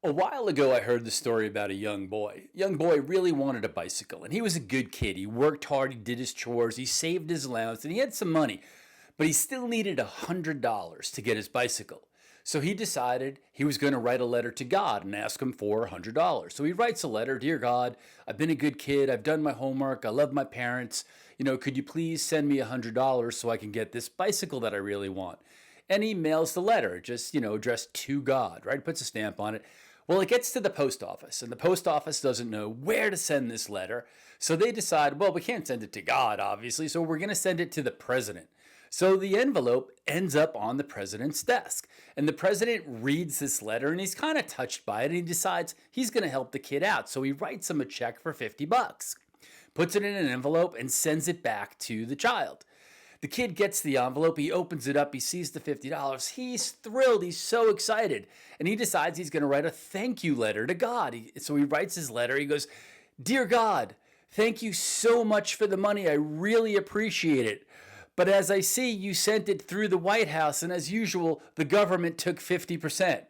A while ago, I heard the story about a young boy. Young boy really wanted a bicycle, and he was a good kid. He worked hard, he did his chores, he saved his allowance, and he had some money, but he still needed $100 to get his bicycle. So he decided he was going to write a letter to God and ask him for $100. So he writes a letter. Dear God, I've been a good kid. I've done my homework. I love my parents. Could you please send me $100 so I can get this bicycle that I really want? And he mails the letter, just, addressed to God, right? Puts a stamp on it. Well, it gets to the post office, and the post office doesn't know where to send this letter. So they decide, well, we can't send it to God, obviously, so we're going to send it to the president. So the envelope ends up on the president's desk. And the president reads this letter and he's kind of touched by it, and he decides he's going to help the kid out. So he writes him a check for 50 bucks, puts it in an envelope, and sends it back to the child. The kid gets the envelope, he opens it up, he sees the $50. He's thrilled, he's so excited, and he decides he's going to write a thank you letter to God. So he writes his letter. He goes, Dear God, thank you so much for the money. I really appreciate it. But as I see, you sent it through the White House, and as usual, the government took 50%.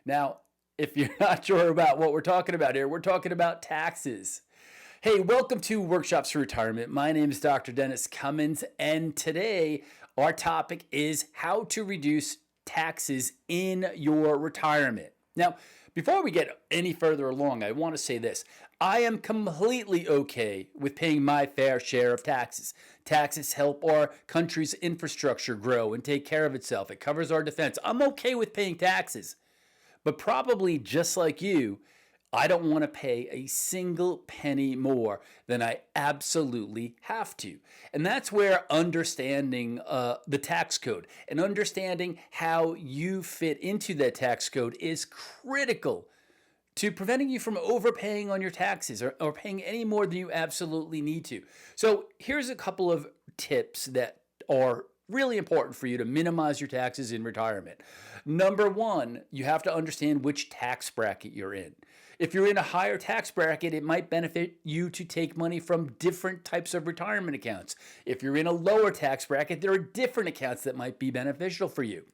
Now, if you're not sure about what we're talking about here, we're talking about taxes. Hey, welcome to Workshops for Retirement. My name is Dr. Dennis Cummins, and today our topic is how to reduce taxes in your retirement. Now, before we get any further along, I want to say this. I am completely okay with paying my fair share of taxes. Taxes help our country's infrastructure grow and take care of itself. It covers our defense. I'm okay with paying taxes. But probably just like you, I don't want to pay a single penny more than I absolutely have to. And that's where understanding the tax code and understanding how you fit into that tax code is critical to preventing you from overpaying on your taxes or paying any more than you absolutely need to. So here's a couple of tips that are really important for you to minimize your taxes in retirement. Number one, you have to understand which tax bracket you're in. If you're in a higher tax bracket, it might benefit you to take money from different types of retirement accounts. If you're in a lower tax bracket, there are different accounts that might be beneficial for you.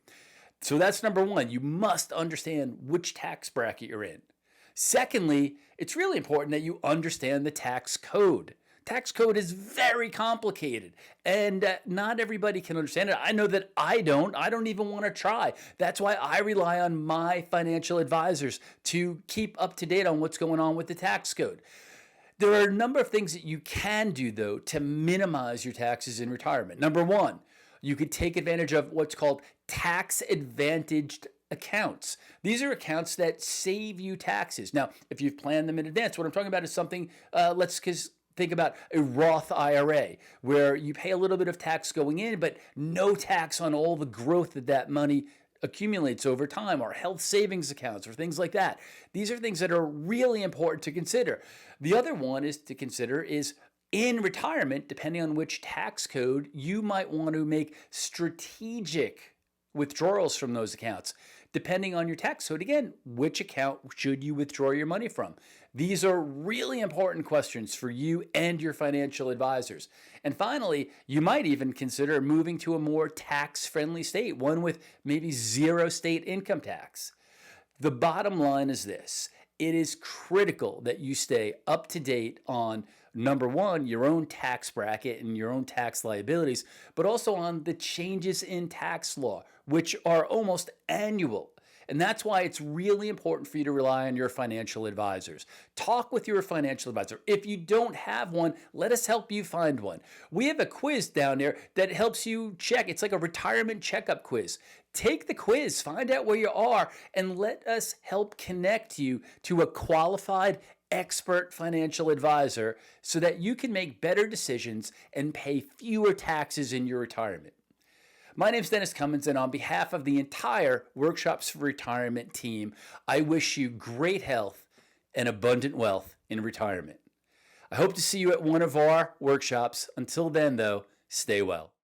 So that's number one. You must understand which tax bracket you're in. Secondly, it's really important that you understand the tax code. Tax code is very complicated, and not everybody can understand it. I know that I don't even want to try. That's why I rely on my financial advisors to keep up to date on what's going on with the tax code. There are a number of things that you can do, though, to minimize your taxes in retirement. Number one, you could take advantage of what's called tax advantaged accounts. These are accounts that save you taxes. Now, if you've planned them in advance, what I'm talking about is something, think about a Roth IRA, where you pay a little bit of tax going in, but no tax on all the growth that money accumulates over time, or health savings accounts, or things like that. These are things that are really important to consider. The other one is to consider is in retirement, depending on which tax code, you might want to make strategic withdrawals from those accounts. Depending on your tax code, again, which account should you withdraw your money from? These are really important questions for you and your financial advisors. And finally, you might even consider moving to a more tax-friendly state, one with maybe zero state income tax. The bottom line is this. It is critical that you stay up to date on, number one, your own tax bracket and your own tax liabilities, but also on the changes in tax law, which are almost annual. And that's why it's really important for you to rely on your financial advisors. Talk with your financial advisor. If you don't have one, let us help you find one. We have a quiz down there that helps you check. It's like a retirement checkup quiz. Take the quiz, find out where you are, and let us help connect you to a qualified expert financial advisor so that you can make better decisions and pay fewer taxes in your retirement. My name is Dennis Cummins, and on behalf of the entire Workshops for Retirement team, I wish you great health and abundant wealth in retirement. I hope to see you at one of our workshops. Until then, though, stay well.